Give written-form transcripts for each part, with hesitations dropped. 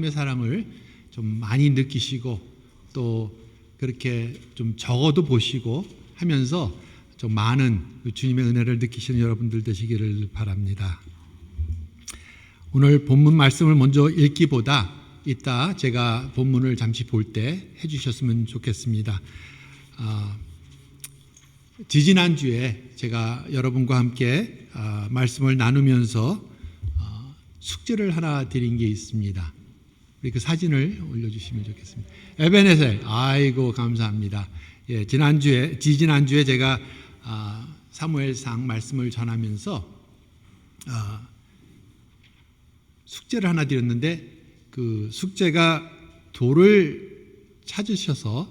하나님의 사랑을 좀 많이 느끼시고 또 그렇게 좀 적어도 보시고 하면서 좀 많은 주님의 은혜를 느끼시는 여러분들 되시기를 바랍니다. 오늘 본문 말씀을 먼저 읽기보다 이따 제가 본문을 잠시 볼 때 해주셨으면 좋겠습니다. 지지난주에 제가 여러분과 함께 말씀을 나누면서 숙제를 하나 드린 게 있습니다. 우리 그 사진을 올려주시면 좋겠습니다. 에베네셀, 아이고 감사합니다. 예, 지지난주에 제가 사무엘상 말씀을 전하면서 숙제를 하나 드렸는데 그 숙제가 돌을 찾으셔서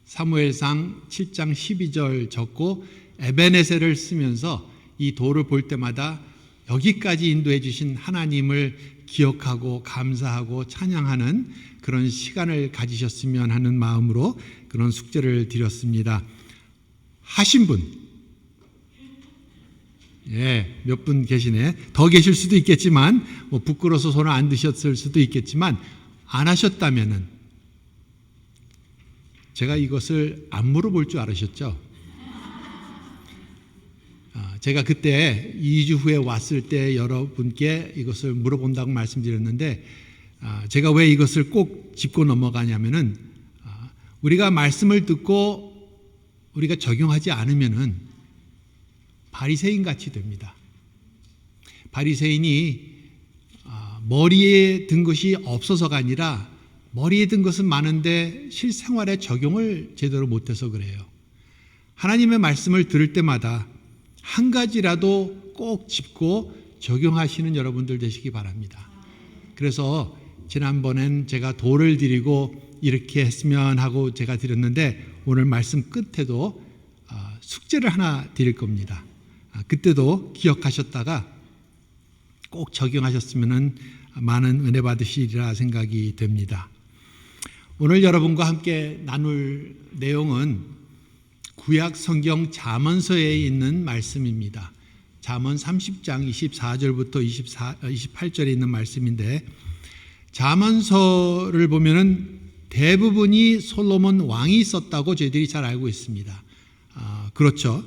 사무엘상 7장 12절 적고 에베네셀을 쓰면서 이 돌을 볼 때마다 여기까지 인도해 주신 하나님을 기억하고 감사하고 찬양하는 그런 시간을 가지셨으면 하는 마음으로 그런 숙제를 드렸습니다. 하신 분, 예, 몇 분 계시네. 더 계실 수도 있겠지만 부끄러워서 손을 안 드셨을 수도 있겠지만 안 하셨다면은 제가 이것을 안 물어볼 줄 알으셨죠? 제가 그때 2주 후에 왔을 때 여러분께 이것을 물어본다고 말씀드렸는데 제가 왜 이것을 꼭 짚고 넘어가냐면은 우리가 말씀을 듣고 우리가 적용하지 않으면은 바리새인 같이 됩니다. 바리새인이 머리에 든 것이 없어서가 아니라 머리에 든 것은 많은데 실생활에 적용을 제대로 못해서 그래요. 하나님의 말씀을 들을 때마다 한 가지라도 꼭 짚고 적용하시는 여러분들 되시기 바랍니다. 그래서 지난번엔 제가 돌을 드리고 이렇게 했으면 하고 제가 드렸는데 오늘 말씀 끝에도 숙제를 하나 드릴 겁니다. 그때도 기억하셨다가 꼭 적용하셨으면 많은 은혜 받으시리라 생각이 됩니다. 오늘 여러분과 함께 나눌 내용은 구약 성경 잠언서에 있는 말씀입니다. 잠언 30장 24절부터 28절에 있는 말씀인데 잠언서를 보면은 대부분이 솔로몬 왕이 썼다고 저희들이 잘 알고 있습니다. 그렇죠.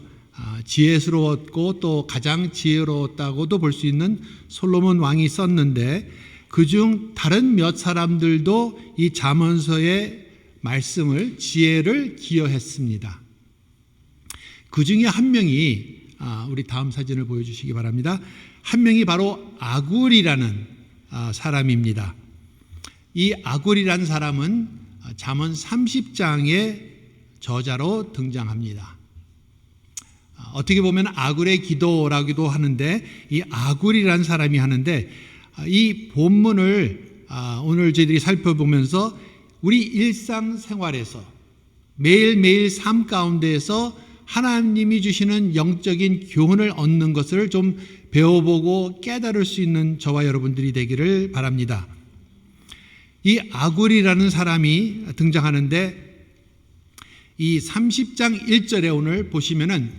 지혜스러웠고 또 가장 지혜로웠다고도 볼 수 있는 솔로몬 왕이 썼는데 그중 다른 몇 사람들도 이 잠언서의 말씀을 지혜를 기여했습니다. 그 중에 한 명이 우리 다음 사진을 보여주시기 바랍니다. 한 명이 바로 아굴이라는 사람입니다. 이 아굴이라는 사람은 잠언 30장의 저자로 등장합니다. 어떻게 보면 아굴의 기도라고도 하는데 이 아굴이라는 사람이 하는데 이 본문을 오늘 저희들이 살펴보면서 우리 일상생활에서 매일매일 삶 가운데에서 하나님이 주시는 영적인 교훈을 얻는 것을 좀 배워보고 깨달을 수 있는 저와 여러분들이 되기를 바랍니다. 이 아굴이라는 사람이 등장하는데 이 30장 1절에 오늘 보시면은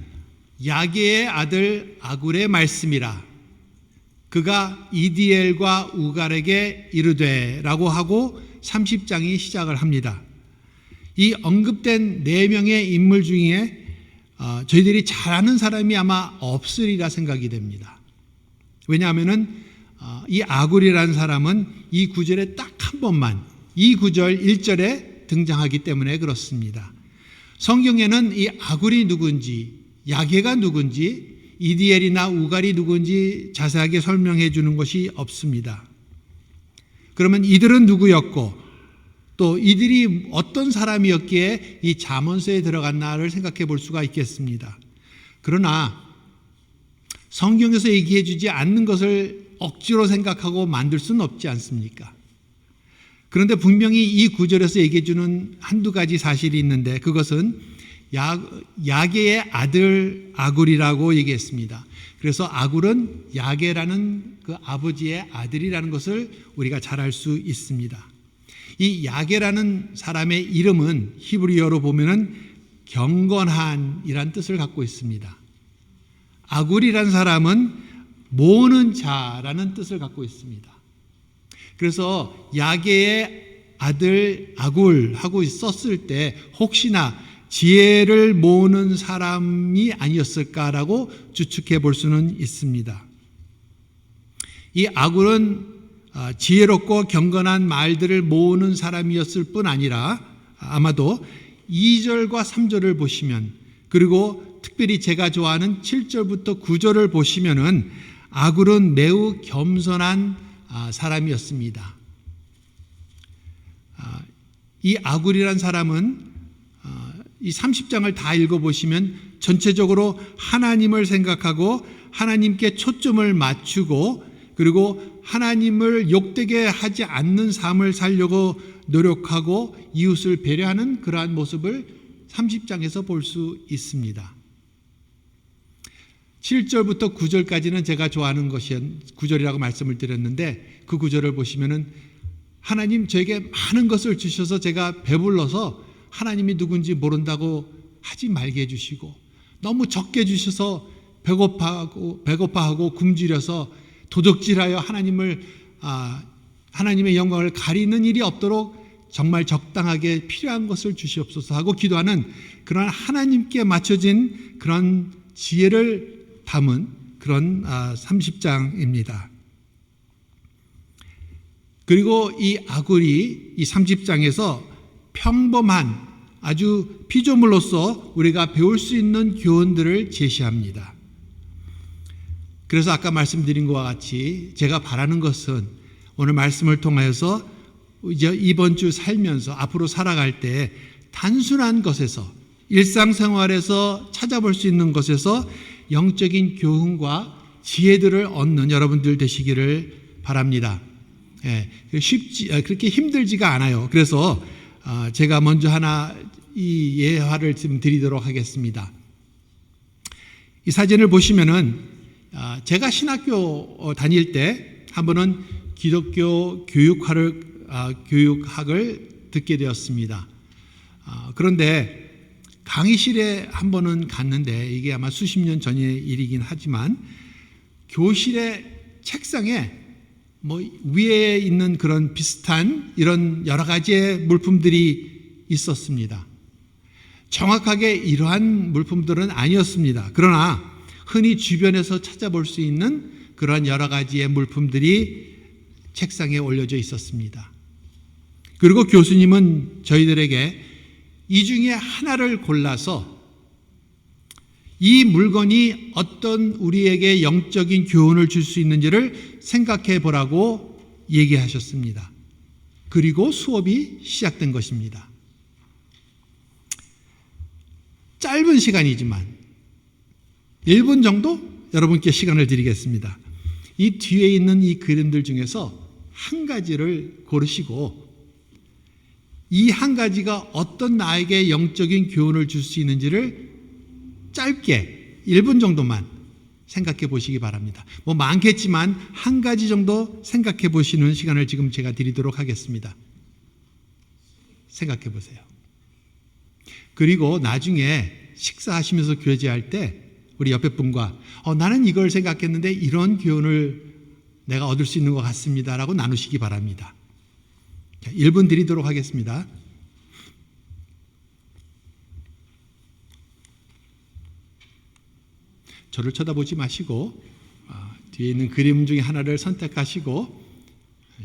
야게의 아들 아굴의 말씀이라 그가 이디엘과 우갈에게 이르되 라고 하고 30장이 시작을 합니다. 이 언급된 4명의 인물 중에 저희들이 잘 아는 사람이 아마 없으리라 생각이 됩니다. 왜냐하면은 이 아굴이라는 사람은 이 구절에 딱 한 번만 이 구절 1절에 등장하기 때문에 그렇습니다. 성경에는 이 아굴이 누군지 야게가 누군지 이디엘이나 우갈이 누군지 자세하게 설명해 주는 것이 없습니다. 그러면 이들은 누구였고 또 이들이 어떤 사람이었기에 이 잠언서에 들어갔나를 생각해 볼 수가 있겠습니다. 그러나 성경에서 얘기해 주지 않는 것을 억지로 생각하고 만들 수는 없지 않습니까? 그런데 분명히 이 구절에서 얘기해 주는 한두 가지 사실이 있는데 그것은 야게의 아들 아굴이라고 얘기했습니다. 그래서 아굴은 야게라는 그 아버지의 아들이라는 것을 우리가 잘 알 수 있습니다. 이 야게라는 사람의 이름은 히브리어로 보면은 경건한이란 뜻을 갖고 있습니다. 아굴이라는 사람은 모으는 자라는 뜻을 갖고 있습니다. 그래서 야게의 아들 아굴하고 썼을 때 혹시나 지혜를 모으는 사람이 아니었을까라고 추측해 볼 수는 있습니다. 이 아굴은 지혜롭고 경건한 말들을 모으는 사람이었을 뿐 아니라 아마도 2절과 3절을 보시면, 그리고 특별히 제가 좋아하는 7절부터 9절을 보시면은 아굴은 매우 겸손한 사람이었습니다. 이 아굴이란 사람은 이 30장을 다 읽어보시면 전체적으로 하나님을 생각하고 하나님께 초점을 맞추고, 그리고 하나님을 욕되게 하지 않는 삶을 살려고 노력하고 이웃을 배려하는 그러한 모습을 30장에서 볼 수 있습니다. 7절부터 9절까지는 제가 좋아하는 것이 9절이라고 말씀을 드렸는데, 그 9절을 보시면은 하나님 저에게 많은 것을 주셔서 제가 배불러서 하나님이 누군지 모른다고 하지 말게 해주시고, 너무 적게 주셔서 배고파하고 굶주려서 도적질하여 하나님의 영광을 가리는 일이 없도록 정말 적당하게 필요한 것을 주시옵소서 하고 기도하는 그런 하나님께 맞춰진 그런 지혜를 담은 그런 30장입니다. 그리고 이 아굴이 이 30장에서 평범한 아주 피조물로서 우리가 배울 수 있는 교훈들을 제시합니다. 그래서 아까 말씀드린 것과 같이 제가 바라는 것은 오늘 말씀을 통하여서 이제 이번 주 살면서 앞으로 살아갈 때 단순한 것에서, 일상생활에서 찾아볼 수 있는 것에서 영적인 교훈과 지혜들을 얻는 여러분들 되시기를 바랍니다. 그렇게 힘들지가 않아요. 그래서 제가 먼저 하나 이 예화를 좀 드리도록 하겠습니다. 이 사진을 보시면은 제가 신학교 다닐 때 한 번은 기독교 교육학을 듣게 되었습니다. 그런데 강의실에 한 번은 갔는데, 이게 아마 수십 년 전의 일이긴 하지만, 교실의 책상에 위에 있는 그런 비슷한 이런 여러 가지의 물품들이 있었습니다. 정확하게 이러한 물품들은 아니었습니다. 그러나 흔히 주변에서 찾아볼 수 있는 그런 여러 가지의 물품들이 책상에 올려져 있었습니다. 그리고 교수님은 저희들에게 이 중에 하나를 골라서 이 물건이 어떤 우리에게 영적인 교훈을 줄 수 있는지를 생각해 보라고 얘기하셨습니다. 그리고 수업이 시작된 것입니다. 짧은 시간이지만 1분 정도 여러분께 시간을 드리겠습니다. 이 뒤에 있는 이 그림들 중에서 한 가지를 고르시고 이 한 가지가 어떤 나에게 영적인 교훈을 줄 수 있는지를 짧게 1분 정도만 생각해 보시기 바랍니다. 많겠지만 한 가지 정도 생각해 보시는 시간을 지금 제가 드리도록 하겠습니다. 생각해 보세요. 그리고 나중에 식사하시면서 교제할 때 우리 옆에 분과 나는 이걸 생각했는데 이런 교훈을 내가 얻을 수 있는 것 같습니다 라고 나누시기 바랍니다. 1분 드리도록 하겠습니다. 저를 쳐다보지 마시고 뒤에 있는 그림 중에 하나를 선택하시고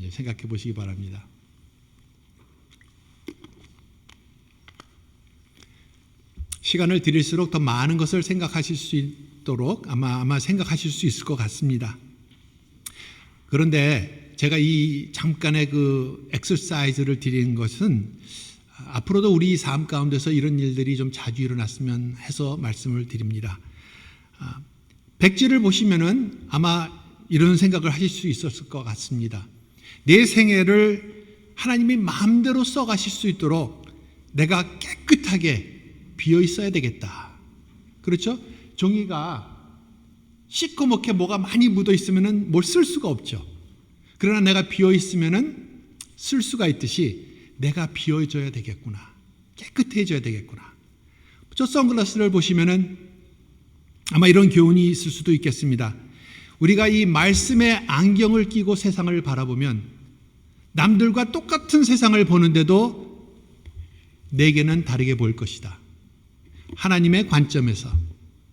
생각해 보시기 바랍니다. 시간을 드릴수록 더 많은 것을 생각하실 수 있도록 아마 생각하실 수 있을 것 같습니다. 그런데 제가 이 잠깐의 그 엑서사이즈를 드리는 것은 앞으로도 우리 삶 가운데서 이런 일들이 좀 자주 일어났으면 해서 말씀을 드립니다. 백지를 보시면은 아마 이런 생각을 하실 수 있었을 것 같습니다. 내 생애를 하나님이 마음대로 써가실 수 있도록 내가 깨끗하게 비어 있어야 되겠다. 그렇죠? 종이가 시커멓게 뭐가 많이 묻어 있으면은 뭘 쓸 수가 없죠. 그러나 내가 비어 있으면은 쓸 수가 있듯이 내가 비어져야 되겠구나. 깨끗해져야 되겠구나. 저 선글라스를 보시면은 아마 이런 교훈이 있을 수도 있겠습니다. 우리가 이 말씀의 안경을 끼고 세상을 바라보면 남들과 똑같은 세상을 보는데도 내게는 다르게 보일 것이다. 하나님의 관점에서,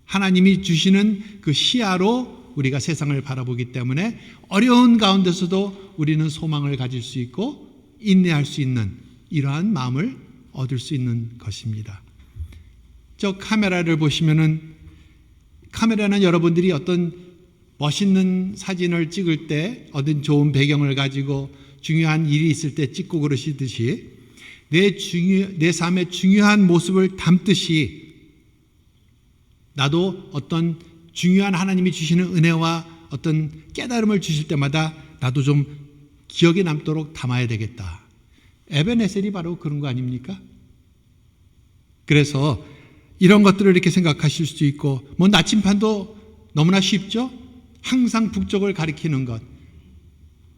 하나님이 주시는 그 시야로 우리가 세상을 바라보기 때문에 어려운 가운데서도 우리는 소망을 가질 수 있고 인내할 수 있는 이러한 마음을 얻을 수 있는 것입니다. 저 카메라를 보시면은, 카메라는 여러분들이 어떤 멋있는 사진을 찍을 때, 어떤 좋은 배경을 가지고 중요한 일이 있을 때 찍고 그러시듯이 내 삶의 중요한 모습을 담듯이 나도 어떤 중요한 하나님이 주시는 은혜와 어떤 깨달음을 주실 때마다 나도 좀 기억에 남도록 담아야 되겠다. 에벤에셀이 바로 그런 거 아닙니까? 그래서 이런 것들을 이렇게 생각하실 수 있고, 뭐 나침판도 너무나 쉽죠? 항상 북쪽을 가리키는 것.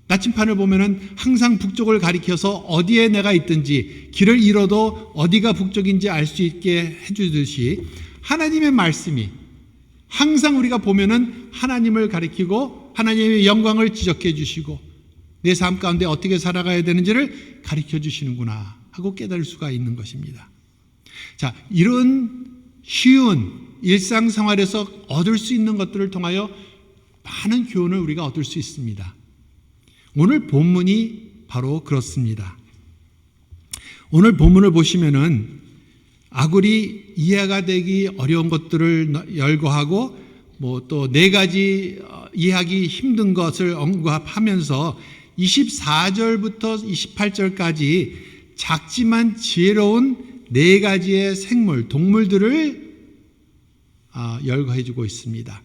나침판을 보면은 항상 북쪽을 가리켜서 어디에 내가 있든지 길을 잃어도 어디가 북쪽인지 알 수 있게 해주듯이 하나님의 말씀이 항상 우리가 보면은 하나님을 가리키고 하나님의 영광을 지적해 주시고 내 삶 가운데 어떻게 살아가야 되는지를 가리켜 주시는구나 하고 깨달을 수가 있는 것입니다. 자, 이런 쉬운 일상생활에서 얻을 수 있는 것들을 통하여 많은 교훈을 우리가 얻을 수 있습니다. 오늘 본문이 바로 그렇습니다. 오늘 본문을 보시면은 아굴이 이해가 되기 어려운 것들을 열거하고 뭐 또 네 가지 이해하기 힘든 것을 언급하면서 24절부터 28절까지 작지만 지혜로운 네 가지의 생물, 동물들을 열거해 주고 있습니다.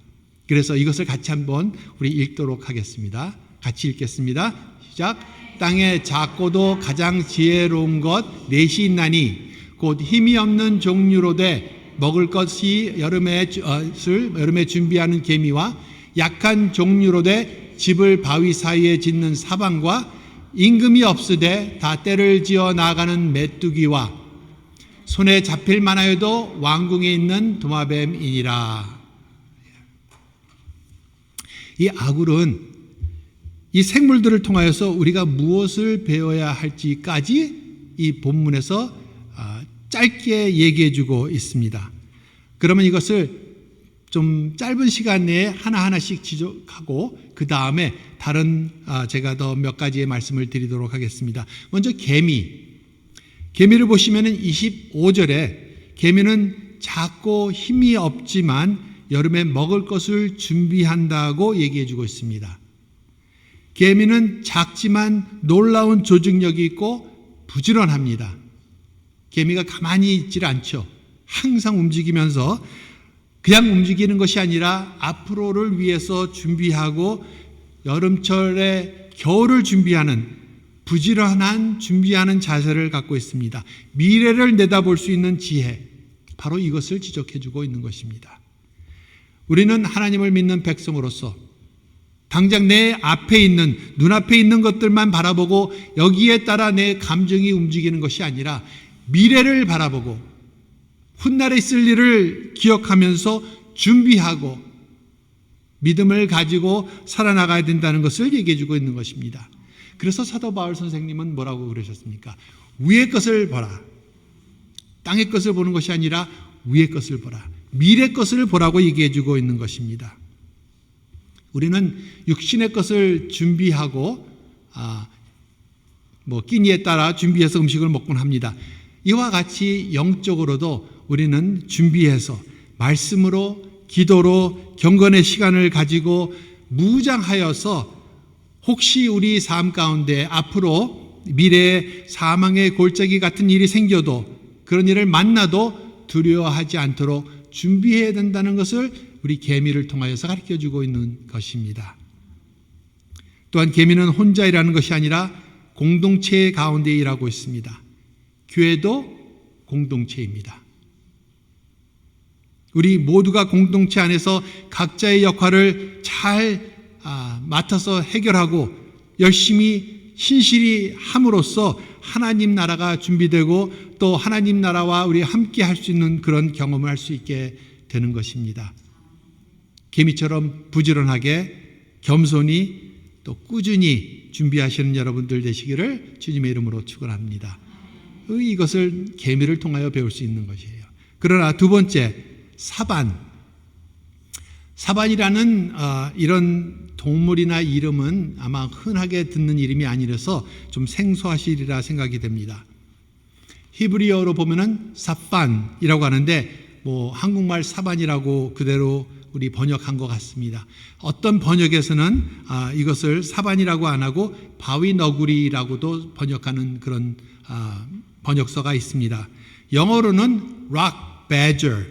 그래서 이것을 같이 한번 우리 읽도록 하겠습니다. 같이 읽겠습니다. 시작. 땅에 작고도 가장 지혜로운 것 넷이 있나니 곧 힘이 없는 종류로 돼 먹을 것이 여름에 준비하는 개미와 약한 종류로 돼 집을 바위 사이에 짓는 사방과 임금이 없으되 다 때를 지어 나가는 메뚜기와 손에 잡힐 만하여도 왕궁에 있는 도마뱀이니라. 이 아굴은 이 생물들을 통하여서 우리가 무엇을 배워야 할지까지 이 본문에서 짧게 얘기해 주고 있습니다. 그러면 이것을 좀 짧은 시간 내에 하나하나씩 지적하고 그 다음에 다른 제가 더 몇 가지의 말씀을 드리도록 하겠습니다. 먼저 개미를 보시면은 25절에 개미는 작고 힘이 없지만 여름에 먹을 것을 준비한다고 얘기해 주고 있습니다. 개미는 작지만 놀라운 조직력이 있고 부지런합니다. 개미가 가만히 있질 않죠. 항상 움직이면서 그냥 움직이는 것이 아니라 앞으로를 위해서 준비하고 여름철에 겨울을 준비하는 부지런한 준비하는 자세를 갖고 있습니다. 미래를 내다볼 수 있는 지혜, 바로 이것을 지적해 주고 있는 것입니다. 우리는 하나님을 믿는 백성으로서 당장 내 앞에 있는, 눈앞에 있는 것들만 바라보고 여기에 따라 내 감정이 움직이는 것이 아니라 미래를 바라보고 훗날에 있을 일을 기억하면서 준비하고 믿음을 가지고 살아나가야 된다는 것을 얘기해 주고 있는 것입니다. 그래서 사도 바울 선생님은 뭐라고 그러셨습니까? 위의 것을 보라. 땅의 것을 보는 것이 아니라 위의 것을 보라. 미래 것을 보라고 얘기해 주고 있는 것입니다. 우리는 육신의 것을 준비하고 끼니에 따라 준비해서 음식을 먹곤 합니다. 이와 같이 영적으로도 우리는 준비해서 말씀으로 기도로 경건의 시간을 가지고 무장하여서 혹시 우리 삶 가운데 앞으로 미래에 사망의 골짜기 같은 일이 생겨도 그런 일을 만나도 두려워하지 않도록 준비해야 된다는 것을 우리 개미를 통하여서 가르쳐주고 있는 것입니다. 또한 개미는 혼자 일하는 것이 아니라 공동체 가운데 일하고 있습니다. 교회도 공동체입니다. 우리 모두가 공동체 안에서 각자의 역할을 잘 맡아서 해결하고 열심히 신실히 함으로써 하나님 나라가 준비되고 또 하나님 나라와 우리 함께 할 수 있는 그런 경험을 할 수 있게 되는 것입니다. 개미처럼 부지런하게 겸손히 또 꾸준히 준비하시는 여러분들 되시기를 주님의 이름으로 축원합니다. 이것을 계미를 통하여 배울 수 있는 것이에요. 그러나 두 번째, 사반이라는 이런 동물이나 이름은 아마 흔하게 듣는 이름이 아니라서 좀 생소하시리라 생각이 됩니다. 히브리어로 보면은 사판이라고 하는데 한국말 사반이라고 그대로 우리 번역한 것 같습니다. 어떤 번역에서는 이것을 사반이라고 안 하고 바위 너구리라고도 번역하는 그런 번역서가 있습니다. 영어로는 rock badger,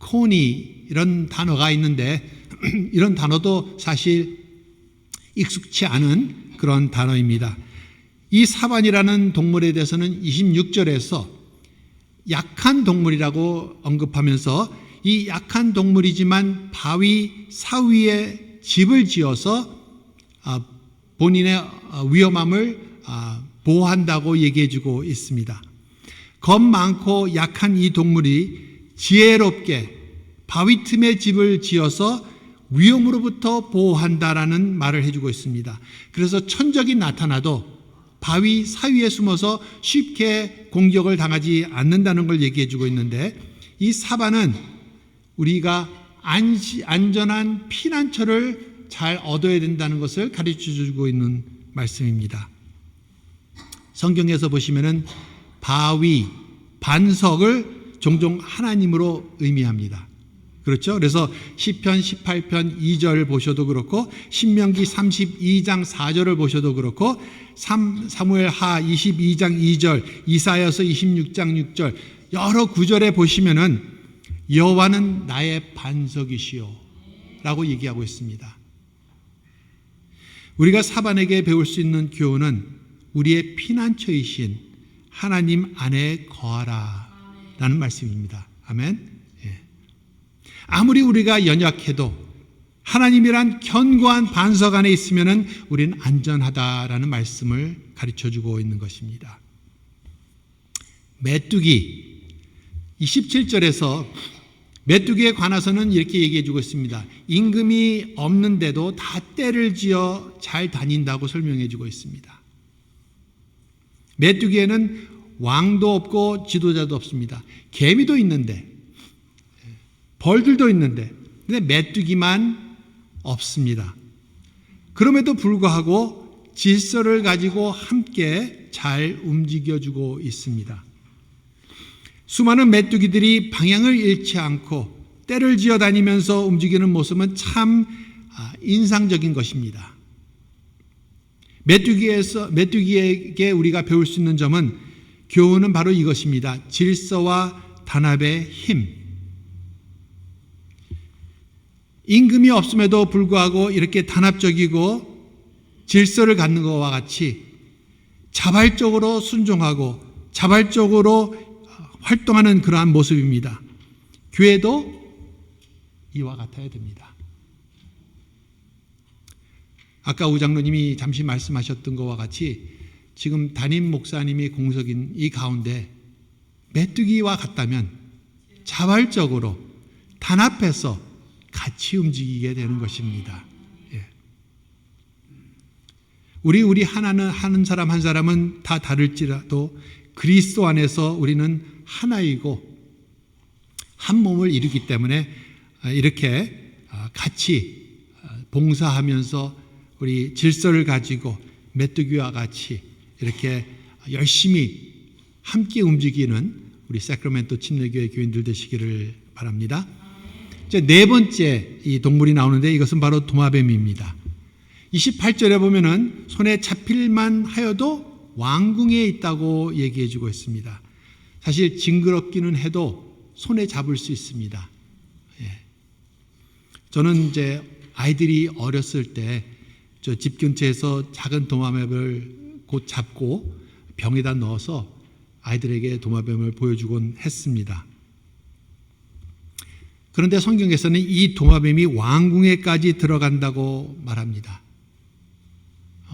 coney 이런 단어가 있는데 이런 단어도 사실 익숙치 않은 그런 단어입니다. 이 사반이라는 동물에 대해서는 26절에서 약한 동물이라고 언급하면서 이 약한 동물이지만 바위 사위에 집을 지어서 본인의 위험함을 보호한다고 얘기해주고 있습니다. 겁 많고 약한 이 동물이 지혜롭게 바위 틈에 집을 지어서 위험으로부터 보호한다라는 말을 해주고 있습니다. 그래서 천적이 나타나도 바위 사이에 숨어서 쉽게 공격을 당하지 않는다는 걸 얘기해주고 있는데, 이 사반은 우리가 안전한 피난처를 잘 얻어야 된다는 것을 가르쳐주고 있는 말씀입니다. 성경에서 보시면은 바위, 반석을 종종 하나님으로 의미합니다. 그렇죠? 그래서 시편 18편 2절 보셔도 그렇고 신명기 32장 4절을 보셔도 그렇고 사무엘하 22장 2절, 이사야서 26장 6절 여러 구절에 보시면은 여호와는 나의 반석이시오 라고 얘기하고 있습니다. 우리가 사반에게 배울 수 있는 교훈은 우리의 피난처이신 하나님 안에 거하라 라는 말씀입니다. 아멘. 아무리 우리가 연약해도 하나님이란 견고한 반석 안에 있으면 우리는 안전하다라는 말씀을 가르쳐주고 있는 것입니다. 메뚜기 27절에서 메뚜기에 관해서는 이렇게 얘기해주고 있습니다. 임금이 없는데도 다 떼를 지어 잘 다닌다고 설명해주고 있습니다. 메뚜기에는 왕도 없고 지도자도 없습니다. 개미도 있는데 벌들도 있는데 근데 메뚜기만 없습니다. 그럼에도 불구하고 질서를 가지고 함께 잘 움직여주고 있습니다. 수많은 메뚜기들이 방향을 잃지 않고 떼를 지어 다니면서 움직이는 모습은 참 인상적인 것입니다. 메뚜기에게 우리가 배울 수 있는 점은 교훈은 바로 이것입니다. 질서와 단합의 힘. 임금이 없음에도 불구하고 이렇게 단합적이고 질서를 갖는 것과 같이 자발적으로 순종하고 자발적으로 활동하는 그러한 모습입니다. 교회도 이와 같아야 됩니다. 아까 우 장로님이 잠시 말씀하셨던 것과 같이 지금 담임 목사님이 공석인 이 가운데 메뚜기와 같다면 자발적으로 단합해서 같이 움직이게 되는 것입니다. 우리 하는 사람 한 사람은 다 다를지라도 그리스도 안에서 우리는 하나이고 한 몸을 이루기 때문에 이렇게 같이 봉사하면서 우리 질서를 가지고 메뚜기와 같이 이렇게 열심히 함께 움직이는 우리 사크라멘토 침례교회 교인들 되시기를 바랍니다. 네 번째 이 동물이 나오는데 이것은 바로 도마뱀입니다. 28절에 보면은 손에 잡힐만 하여도 왕궁에 있다고 얘기해 주고 있습니다. 사실 징그럽기는 해도 손에 잡을 수 있습니다. 저는 이제 아이들이 어렸을 때 저 집 근처에서 작은 도마뱀을 곧 잡고 병에다 넣어서 아이들에게 도마뱀을 보여주곤 했습니다. 그런데 성경에서는 이 도마뱀이 왕궁에까지 들어간다고 말합니다.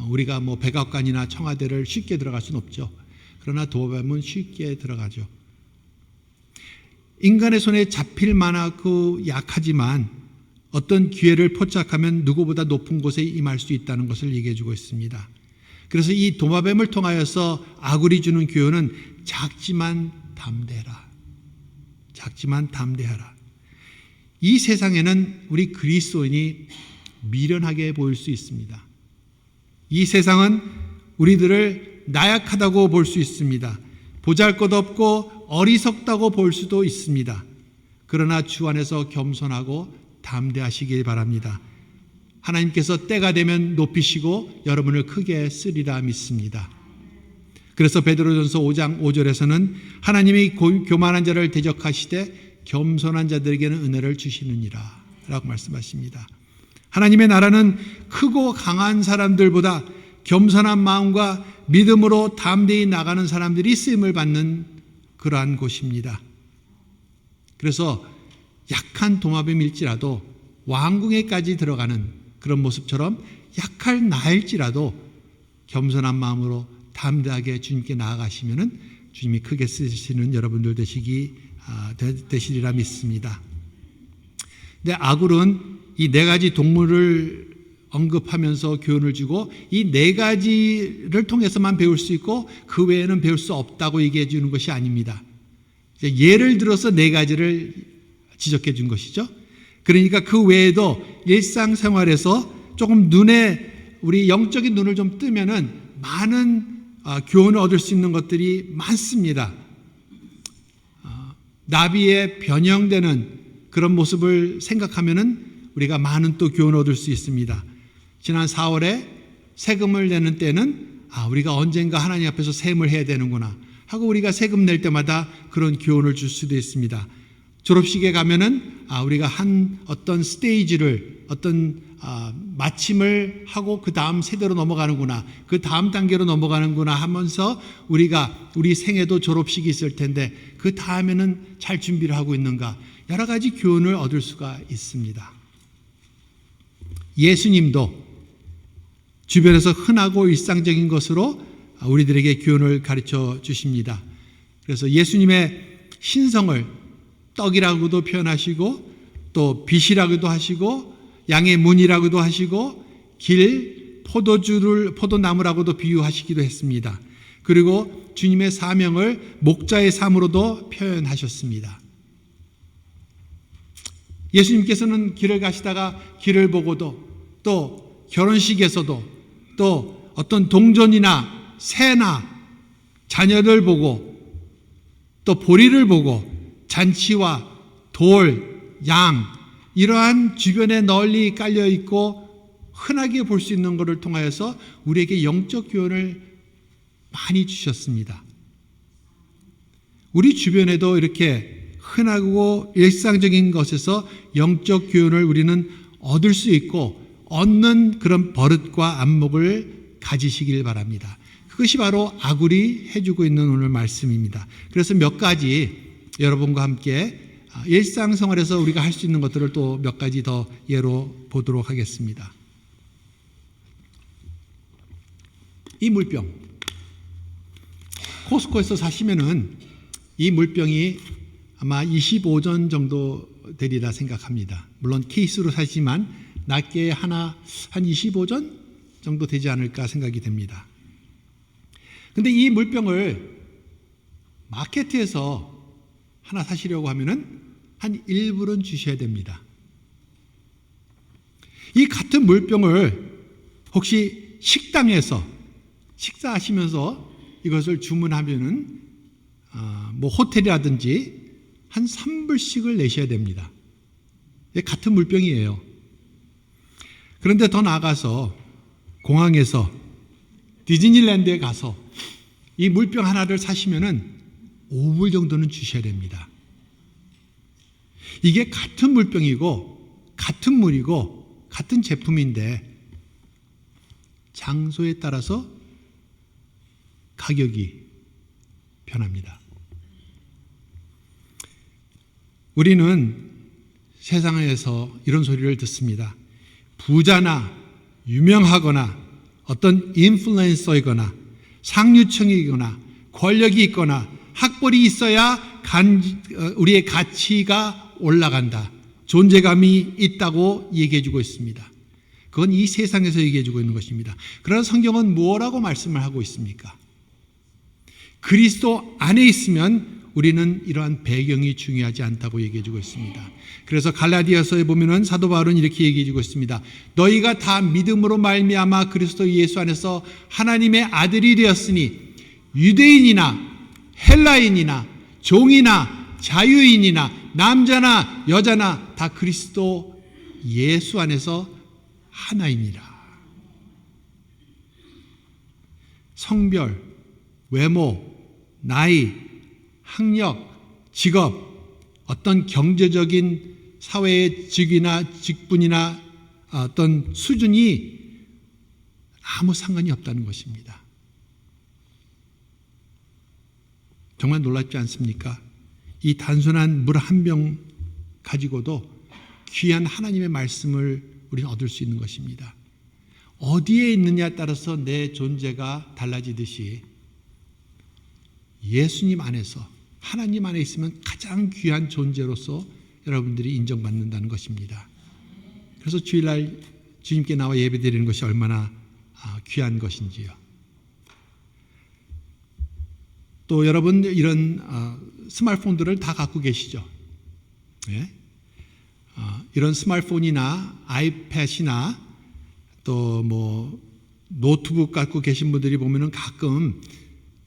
우리가 백악관이나 청와대를 쉽게 들어갈 수는 없죠. 그러나 도마뱀은 쉽게 들어가죠. 인간의 손에 잡힐 만하고 약하지만 어떤 기회를 포착하면 누구보다 높은 곳에 임할 수 있다는 것을 얘기해 주고 있습니다. 그래서 이 도마뱀을 통하여서 아굴이 주는 교훈은 작지만 담대해라. 작지만 담대하라. 이 세상에는 우리 그리스도인이 미련하게 보일 수 있습니다. 이 세상은 우리들을 나약하다고 볼 수 있습니다. 보잘것없고 어리석다고 볼 수도 있습니다. 그러나 주 안에서 겸손하고 담대하시길 바랍니다. 하나님께서 때가 되면 높이시고 여러분을 크게 쓰리라 믿습니다. 그래서 베드로전서 5장 5절에서는 하나님이 교만한 자를 대적하시되 겸손한 자들에게는 은혜를 주시느니라 라고 말씀하십니다. 하나님의 나라는 크고 강한 사람들보다 겸손한 마음과 믿음으로 담대히 나가는 사람들이 쓰임을 받는 그러한 곳입니다. 그래서 약한 도마뱀일지라도 왕궁에까지 들어가는 그런 모습처럼 약할 나일지라도 겸손한 마음으로 담대하게 주님께 나아가시면은 주님이 크게 쓰시는 여러분들 되시리라 믿습니다. 근데 아굴은 이 네 가지 동물을 언급하면서 교훈을 주고 이 네 가지를 통해서만 배울 수 있고 그 외에는 배울 수 없다고 얘기해 주는 것이 아닙니다. 예를 들어서 네 가지를 지적해 준 것이죠. 그러니까 그 외에도 일상생활에서 조금 우리 영적인 눈을 좀 뜨면은 많은 교훈을 얻을 수 있는 것들이 많습니다. 나비의 변형되는 그런 모습을 생각하면은 우리가 많은 또 교훈을 얻을 수 있습니다. 지난 4월에 세금을 내는 때는 우리가 언젠가 하나님 앞에서 세금을 해야 되는구나 하고 우리가 세금 낼 때마다 그런 교훈을 줄 수도 있습니다. 졸업식에 가면은 우리가 어떤 스테이지를 마침을 하고 그 다음 세대로 넘어가는구나, 그 다음 단계로 넘어가는구나 하면서 우리 생애도 졸업식이 있을 텐데 그 다음에는 잘 준비를 하고 있는가, 여러 가지 교훈을 얻을 수가 있습니다. 예수님도 주변에서 흔하고 일상적인 것으로 우리들에게 교훈을 가르쳐 주십니다. 그래서 예수님의 신성을 떡이라고도 표현하시고 또 빛이라고도 하시고 양의 문이라고도 하시고 포도나무라고도 비유하시기도 했습니다. 그리고 주님의 사명을 목자의 삶으로도 표현하셨습니다. 예수님께서는 길을 가시다가 길을 보고도 또 결혼식에서도 또 어떤 동전이나 새나 자녀를 보고 또 보리를 보고 잔치와 돌, 양 이러한 주변에 널리 깔려 있고 흔하게 볼 수 있는 것을 통하여서 우리에게 영적 교훈을 많이 주셨습니다. 우리 주변에도 이렇게 흔하고 일상적인 것에서 영적 교훈을 우리는 얻을 수 있고 얻는 그런 버릇과 안목을 가지시길 바랍니다. 그것이 바로 아굴이 해주고 있는 오늘 말씀입니다. 그래서 몇 가지 여러분과 함께 일상생활에서 우리가 할 수 있는 것들을 또 몇 가지 더 예로 보도록 하겠습니다. 이 물병, 코스코에서 사시면은 이 물병이 아마 25전 정도 되리라 생각합니다. 물론 케이스로 사시지만 낱개에 하나 한 25전 정도 되지 않을까 생각이 됩니다. 근데 이 물병을 마케트에서 하나 사시려고 하면은 한 1불은 주셔야 됩니다. 이 같은 물병을 혹시 식당에서 식사하시면서 이것을 주문하면은 호텔이라든지 한 3불씩을 내셔야 됩니다. 같은 물병이에요. 그런데 더 나아가서 공항에서 디즈니랜드에 가서 이 물병 하나를 사시면은 5불 정도는 주셔야 됩니다. 이게 같은 물병이고 같은 물이고 같은 제품인데 장소에 따라서 가격이 변합니다. 우리는 세상에서 이런 소리를 듣습니다. 부자나 유명하거나 어떤 인플루언서이거나 상류층이거나 권력이 있거나 학벌이 있어야 우리의 가치가 올라간다. 존재감이 있다고 얘기해 주고 있습니다. 그건 이 세상에서 얘기해 주고 있는 것입니다. 그러나 성경은 뭐라고 말씀을 하고 있습니까? 그리스도 안에 있으면 우리는 이러한 배경이 중요하지 않다고 얘기해 주고 있습니다. 그래서 갈라디아서에 보면은 사도 바울은 이렇게 얘기해 주고 있습니다. 너희가 다 믿음으로 말미암아 그리스도 예수 안에서 하나님의 아들이 되었으니 유대인이나 헬라인이나 종이나 자유인이나 남자나 여자나 다 그리스도 예수 안에서 하나이니라. 성별, 외모, 나이, 학력, 직업, 어떤 경제적인 사회의 직위나 직분이나 어떤 수준이 아무 상관이 없다는 것입니다. 정말 놀랍지 않습니까? 이 단순한 물 한 병 가지고도 귀한 하나님의 말씀을 우리는 얻을 수 있는 것입니다. 어디에 있느냐에 따라서 내 존재가 달라지듯이 예수님 안에서 하나님 안에 있으면 가장 귀한 존재로서 여러분들이 인정받는다는 것입니다. 그래서 주일날 주님께 나와 예배드리는 것이 얼마나 귀한 것인지요. 또 여러분 이런 스마트폰들을 다 갖고 계시죠. 예? 이런 스마트폰이나 아이패드나 또 뭐 노트북 갖고 계신 분들이 보면은 가끔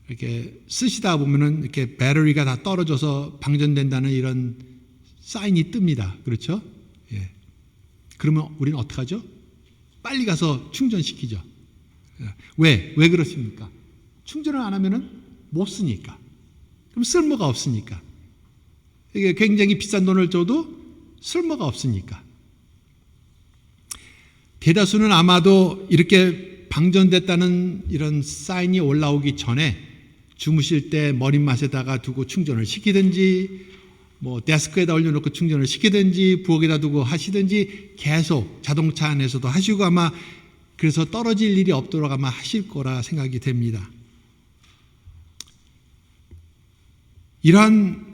이렇게 쓰시다 보면은 이렇게 배터리가 다 떨어져서 방전된다는 이런 사인이 뜹니다. 그렇죠? 예. 그러면 우리는 어떡하죠? 빨리 가서 충전시키죠. 왜 그렇습니까? 충전을 안 하면은 못 쓰니까. 그럼 쓸모가 없으니까. 이게 굉장히 비싼 돈을 줘도 쓸모가 없으니까. 대다수는 아마도 이렇게 방전됐다는 이런 사인이 올라오기 전에 주무실 때 머릿맛에다가 두고 충전을 시키든지 뭐 데스크에다 올려놓고 충전을 시키든지 부엌에다 두고 하시든지 계속 자동차 안에서도 하시고 아마 그래서 떨어질 일이 없도록 아마 하실 거라 생각이 됩니다. 이러한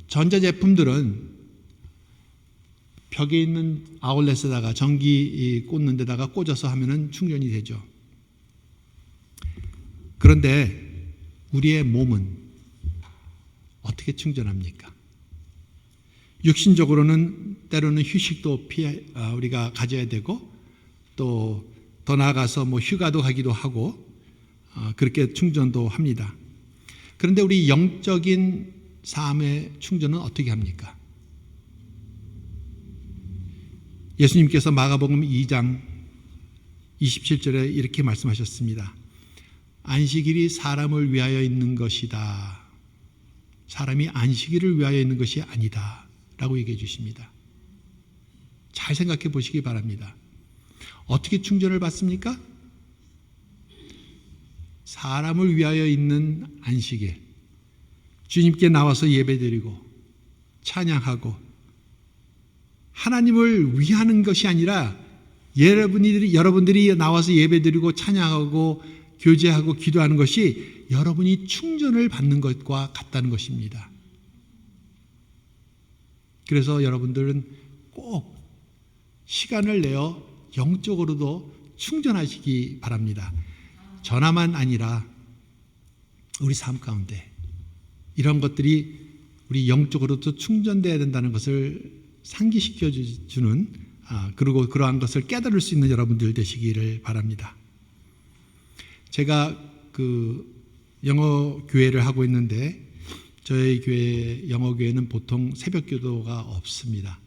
전자제품들은 벽에 있는 아울렛에다가 전기 꽂는 데다가 꽂아서 하면은 충전이 되죠. 그런데 우리의 몸은 어떻게 충전합니까? 육신적으로는 때로는 휴식도 우리가 가져야 되고 또 더 나아가서 뭐 휴가도 가기도 하고 그렇게 충전도 합니다. 그런데 우리 영적인 삶의 충전은 어떻게 합니까? 예수님께서 마가복음 2장 27절에 이렇게 말씀하셨습니다. 안식일이 사람을 위하여 있는 것이다. 사람이 안식일을 위하여 있는 것이 아니다. 라고 얘기해 주십니다. 잘 생각해 보시기 바랍니다. 어떻게 충전을 받습니까? 사람을 위하여 있는 안식일. 주님께 나와서 예배드리고 찬양하고 하나님을 위하는 것이 아니라 여러분들이 나와서 예배드리고 찬양하고 교제하고 기도하는 것이 여러분이 충전을 받는 것과 같다는 것입니다. 그래서 여러분들은 꼭 시간을 내어 영적으로도 충전하시기 바랍니다. 전화만 아니라 우리 삶 가운데 이런 것들이 우리 영적으로도 충전되어야 된다는 것을 상기시켜 주는 그리고 그러한 것을 깨달을 수 있는 여러분들 되시기를 바랍니다. 제가 영어 교회를 하고 있는데 저희 교회 영어 교회는 보통 새벽 기도가 없습니다.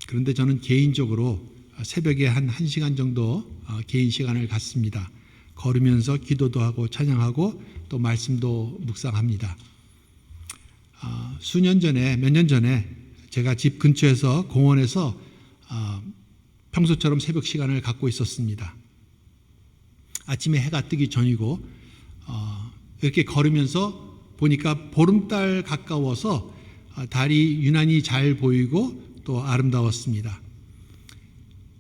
그런데 저는 개인적으로 새벽에 한 1시간 정도 개인 시간을 갖습니다. 걸으면서 기도도 하고 찬양하고 또 말씀도 묵상합니다. 몇 년 전에 제가 집 근처에서 공원에서 평소처럼 새벽 시간을 갖고 있었습니다. 아침에 해가 뜨기 전이고 이렇게 걸으면서 보니까 보름달 가까워서 달이 유난히 잘 보이고 또 아름다웠습니다.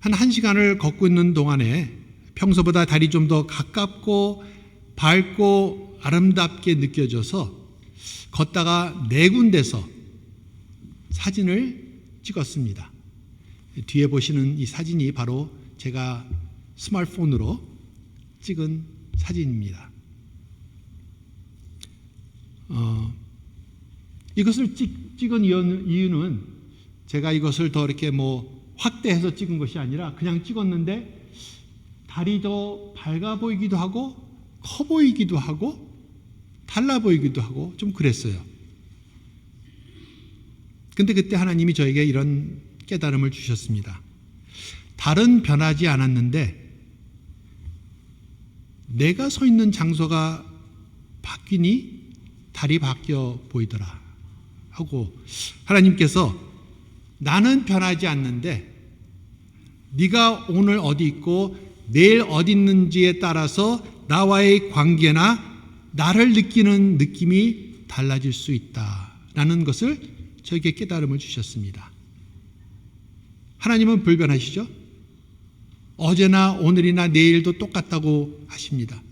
한 1시간을 걷고 있는 동안에 평소보다 달이 좀 더 가깝고 밝고 아름답게 느껴져서 걷다가 4군데서 사진을 찍었습니다. 뒤에 보시는 이 사진이 바로 제가 스마트폰으로 찍은 사진입니다. 이것을 찍은 이유는 제가 이것을 더 이렇게 확대해서 찍은 것이 아니라 그냥 찍었는데 달이 더 밝아 보이기도 하고 커 보이기도 하고 달라 보이기도 하고 좀 그랬어요. 근데 그때 하나님이 저에게 이런 깨달음을 주셨습니다. 달은 변하지 않았는데 내가 서 있는 장소가 바뀌니 달이 바뀌어 보이더라 하고, 하나님께서 나는 변하지 않는데 네가 오늘 어디 있고 내일 어디 있는지에 따라서 나와의 관계나 나를 느끼는 느낌이 달라질 수 있다라는 것을 저에게 깨달음을 주셨습니다. 하나님은 불변하시죠? 어제나 오늘이나 내일도 똑같다고 하십니다.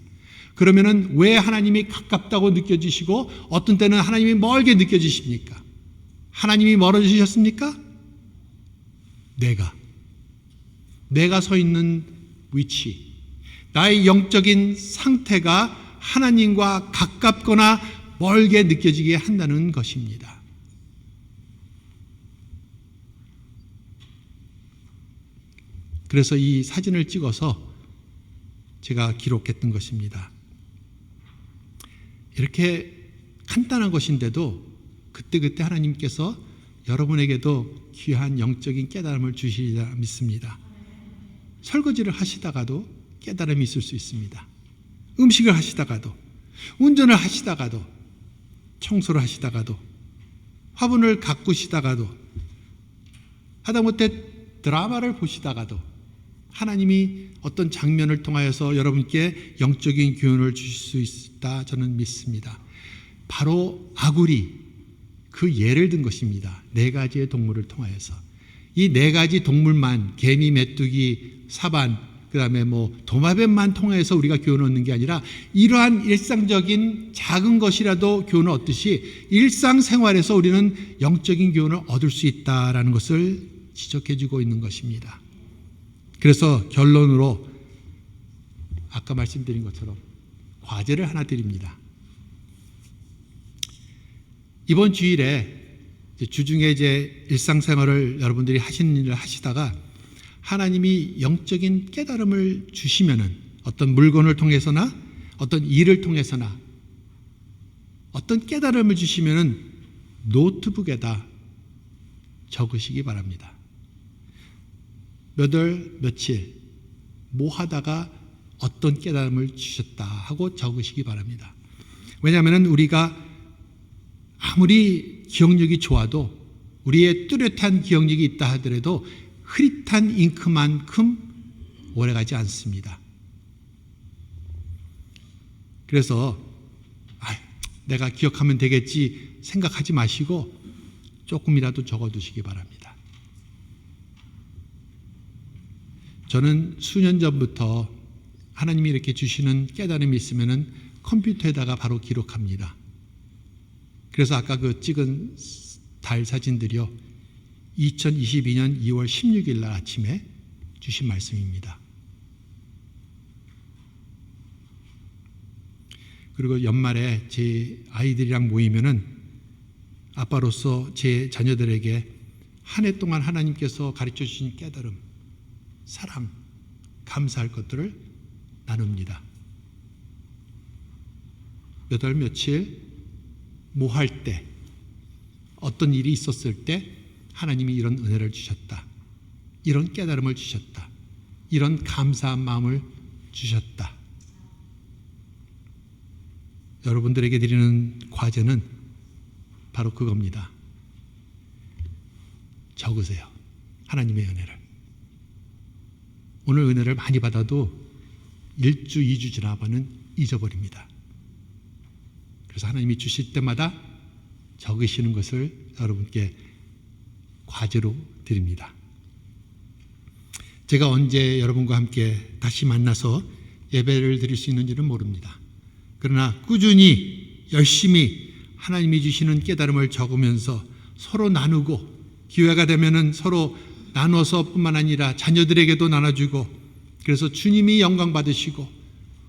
그러면은 왜 하나님이 가깝다고 느껴지시고 어떤 때는 하나님이 멀게 느껴지십니까? 하나님이 멀어지셨습니까? 내가 서 있는 위치, 나의 영적인 상태가 하나님과 가깝거나 멀게 느껴지게 한다는 것입니다. 그래서 이 사진을 찍어서 제가 기록했던 것입니다. 이렇게 간단한 것인데도 그때그때 하나님께서 여러분에게도 귀한 영적인 깨달음을 주시리라 믿습니다. 설거지를 하시다가도 깨달음이 있을 수 있습니다. 음식을 하시다가도, 운전을 하시다가도, 청소를 하시다가도, 화분을 가꾸시다가도, 하다못해 드라마를 보시다가도 하나님이 어떤 장면을 통하여서 여러분께 영적인 교훈을 주실 수 있다 저는 믿습니다. 바로 아구리 그 예를 든 것입니다. 4가지의 동물을 통하여서. 이 4가지 동물만, 개미, 메뚜기, 사반, 그 다음에 도마뱀만 통해서 우리가 교훈을 얻는 게 아니라 이러한 일상적인 작은 것이라도 교훈을 얻듯이 일상생활에서 우리는 영적인 교훈을 얻을 수 있다라는 것을 지적해 주고 있는 것입니다. 그래서 결론으로 아까 말씀드린 것처럼 과제를 하나 드립니다. 이번 주일에 주중에 이제 일상생활을 여러분들이 하시는 일을 하시다가 하나님이 영적인 깨달음을 주시면은 어떤 물건을 통해서나 어떤 일을 통해서나 어떤 깨달음을 주시면은 노트북에다 적으시기 바랍니다. 몇 월 며칠 뭐 하다가 어떤 깨달음을 주셨다 하고 적으시기 바랍니다. 왜냐하면 우리가 아무리 기억력이 좋아도 우리의 뚜렷한 기억력이 있다 하더라도 흐릿한 잉크만큼 오래가지 않습니다. 그래서 내가 기억하면 되겠지 생각하지 마시고 조금이라도 적어두시기 바랍니다. 저는 수년 전부터 하나님이 이렇게 주시는 깨달음이 있으면 컴퓨터에다가 바로 기록합니다. 그래서 아까 그 찍은 달 사진들이요, 2022년 2월 16일 날 아침에 주신 말씀입니다. 그리고 연말에 제 아이들이랑 모이면은 아빠로서 제 자녀들에게 한 해 동안 하나님께서 가르쳐 주신 깨달음, 사랑, 감사할 것들을 나눕니다. 몇 월 며칠 뭐 할 때, 어떤 일이 있었을 때 하나님이 이런 은혜를 주셨다, 이런 깨달음을 주셨다, 이런 감사한 마음을 주셨다. 여러분들에게 드리는 과제는 바로 그겁니다. 적으세요. 하나님의 은혜를. 오늘 은혜를 많이 받아도 1주, 2주 지나면 잊어버립니다. 그래서 하나님이 주실 때마다 적으시는 것을 여러분께 과제로 드립니다. 제가 언제 여러분과 함께 다시 만나서 예배를 드릴 수 있는지는 모릅니다. 그러나 꾸준히 열심히 하나님이 주시는 깨달음을 적으면서 서로 나누고 기회가 되면은 서로 나눠서 뿐만 아니라 자녀들에게도 나눠주고, 그래서 주님이 영광 받으시고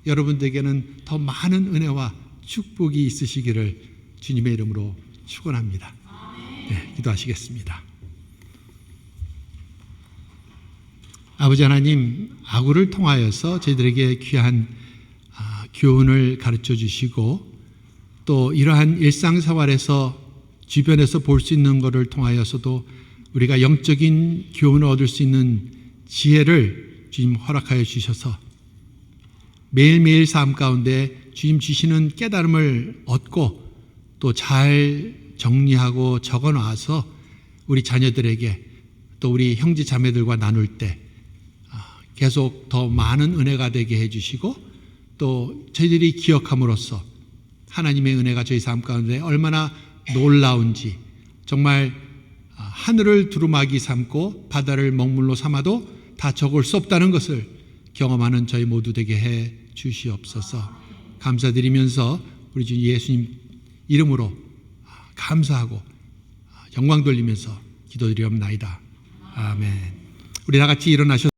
여러분들에게는 더 많은 은혜와 축복이 있으시기를 주님의 이름으로 축원합니다. 네, 기도하시겠습니다. 아버지 하나님, 아구를 통하여서 저희들에게 귀한 교훈을 가르쳐 주시고, 또 이러한 일상생활에서 주변에서 볼 수 있는 것을 통하여서도 우리가 영적인 교훈을 얻을 수 있는 지혜를 주님 허락하여 주셔서 매일매일 삶 가운데 주님 주시는 깨달음을 얻고 또 잘 정리하고 적어놔서 우리 자녀들에게 또 우리 형제 자매들과 나눌 때 계속 더 많은 은혜가 되게 해주시고, 또 저희들이 기억함으로써 하나님의 은혜가 저희 삶 가운데 얼마나 놀라운지, 정말 하늘을 두루마기 삼고 바다를 먹물로 삼아도 다 적을 수 없다는 것을 경험하는 저희 모두 되게 해 주시옵소서. 감사드리면서 우리 주 예수님 이름으로 감사하고 영광 돌리면서 기도드리옵나이다. 아멘. 우리 다 같이 일어나셔서